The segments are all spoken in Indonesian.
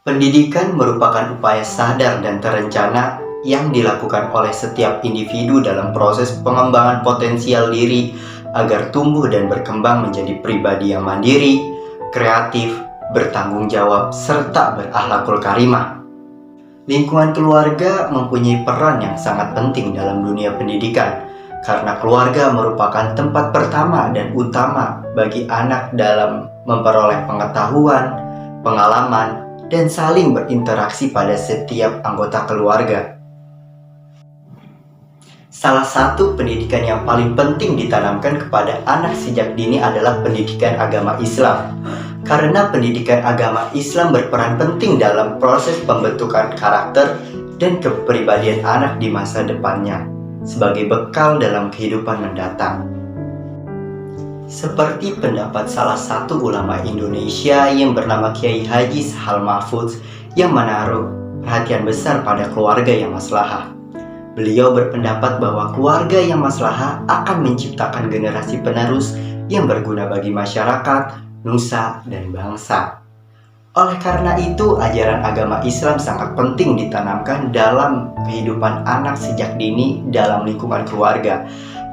Pendidikan merupakan upaya sadar dan terencana yang dilakukan oleh setiap individu dalam proses pengembangan potensial diri agar tumbuh dan berkembang menjadi pribadi yang mandiri, kreatif, bertanggung jawab, serta berakhlakul karimah. Lingkungan keluarga mempunyai peran yang sangat penting dalam dunia pendidikan, karena keluarga merupakan tempat pertama dan utama bagi anak dalam memperoleh pengetahuan, pengalaman, dan saling berinteraksi pada setiap anggota keluarga. Salah satu pendidikan yang paling penting ditanamkan kepada anak sejak dini adalah pendidikan agama Islam. Karena pendidikan agama Islam berperan penting dalam proses pembentukan karakter dan kepribadian anak di masa depannya, sebagai bekal dalam kehidupan mendatang. Seperti pendapat salah satu ulama Indonesia yang bernama Kiai Haji Sahal Mahfudz yang menaruh perhatian besar pada keluarga yang maslahah. Beliau berpendapat bahwa keluarga yang maslahah akan menciptakan generasi penerus yang berguna bagi masyarakat, nusa, dan bangsa. Oleh karena itu, ajaran agama Islam sangat penting ditanamkan dalam kehidupan anak sejak dini dalam lingkungan keluarga,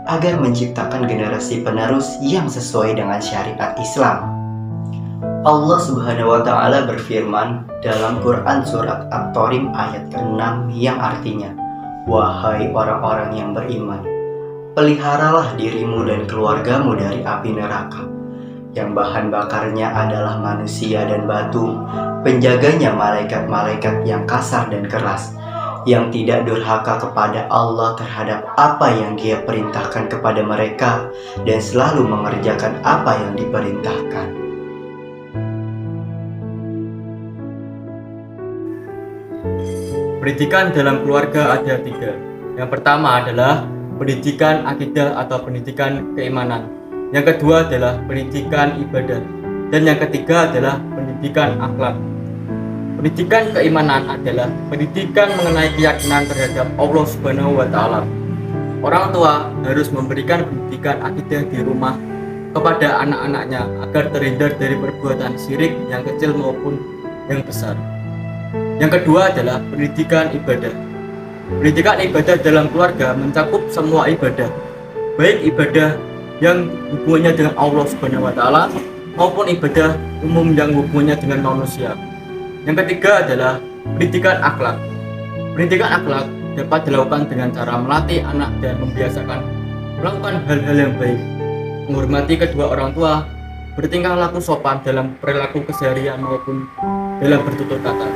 agar menciptakan generasi penerus yang sesuai dengan syariat Islam. Allah Subhanahu wa Ta'ala berfirman dalam Quran Surat At-Tarim ayat ke-6 yang artinya, "Wahai orang-orang yang beriman, peliharalah dirimu dan keluargamu dari api neraka, yang bahan bakarnya adalah manusia dan batu, penjaganya malaikat-malaikat yang kasar dan keras, yang tidak durhaka kepada Allah terhadap apa yang Dia perintahkan kepada mereka dan selalu mengerjakan apa yang diperintahkan." Pendidikan dalam keluarga ada 3. Yang pertama adalah pendidikan akidah atau pendidikan keimanan. Yang kedua adalah pendidikan ibadah. Dan yang ketiga adalah pendidikan akhlak. Pendidikan keimanan adalah pendidikan mengenai keyakinan terhadap Allah Subhanahu wa Ta'ala. Orang tua harus memberikan pendidikan akidah di rumah kepada anak-anaknya agar terhindar dari perbuatan syirik yang kecil maupun yang besar. Yang kedua adalah pendidikan ibadah. Pendidikan ibadah dalam keluarga mencakup semua ibadah, baik ibadah yang hubungannya dengan Allah Subhanahu wa Ta'ala maupun ibadah umum yang hubungannya dengan manusia. Yang ketiga adalah pendidikan akhlak. Pendidikan akhlak dapat dilakukan dengan cara melatih anak dan membiasakan melakukan hal-hal yang baik, menghormati kedua orang tua, bertingkah laku sopan dalam perilaku keseharian maupun dalam bertutur kata.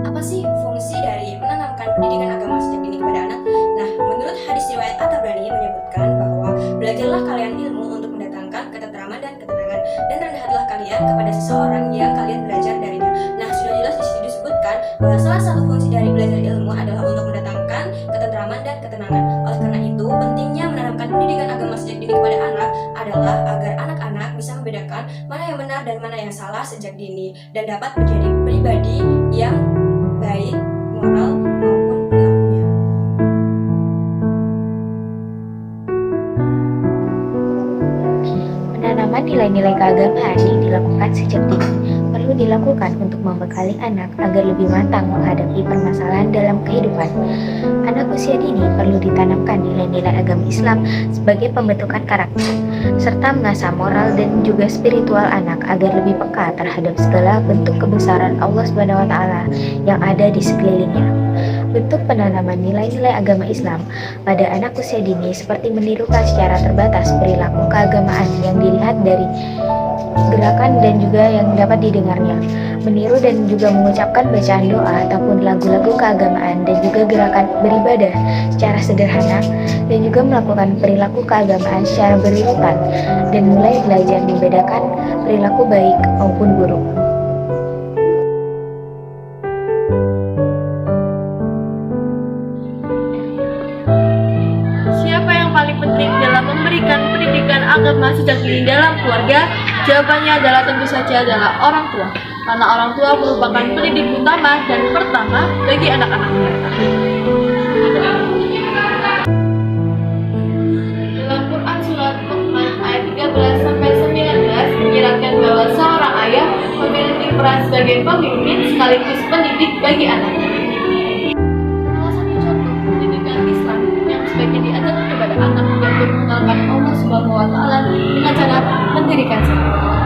Apa sih fungsi dari menanamkan pendidikan agama sejak dini kepada anak? Nah, menurut hadis riwayat At-Tabrani menyebutkan bahwa belajarlah kalian ilmu untuk mendatangkan ketenteraman dan ketenangan, dan rendahlah kalian kepada seseorang yang kalian belajar darinya. Nah, sudah jelas di sini disebutkan bahwa salah satu fungsi dari belajar ilmu adalah untuk mendatangkan ketenteraman dan ketenangan. Oleh karena itu, pentingnya menanamkan pendidikan agama sejak dini kepada anak adalah agar anak-anak bisa membedakan mana yang benar dan mana yang salah sejak dini, dan dapat menjadi pribadi yang baik, moral, maupun perilakunya. Penanaman nilai-nilai keagamaan yang dilakukan sejak dini perlu dilakukan untuk membekali anak agar lebih matang menghadapi permasalahan dalam kehidupan. Anak usia dini perlu ditanamkan nilai-nilai agama Islam sebagai pembentukan karakter, serta mengasah moral dan juga spiritual anak agar lebih peka terhadap segala bentuk kebesaran Allah Subhanahu wa Ta'ala yang ada di sekelilingnya. Bentuk penanaman nilai-nilai agama Islam pada anak usia dini seperti menirukan secara terbatas perilaku keagamaan yang dilihat dari gerakan dan juga yang dapat didengarnya, meniru dan juga mengucapkan bacaan doa ataupun lagu-lagu keagamaan, dan juga gerakan beribadah secara sederhana, dan juga melakukan perilaku keagamaan secara berurutan, dan mulai belajar membedakan perilaku baik maupun buruk. Siapa yang paling penting dalam memberikan pendidikan agama sejak dini dalam keluarga? Jawabannya adalah tentu saja adalah orang tua, karena orang tua merupakan pendidik utama dan pertama bagi anak-anak mereka. Dalam Quran Surat Luqman ayat 13-19 berperan sebagai pemimpin sekaligus pendidik bagi anak. Salah satu contoh pendidikan Islam yang sebaiknya diajarkan kepada anak yaitu mengenalkan Allah Subhanahu wa Ta'ala dengan cara mendirikan salat.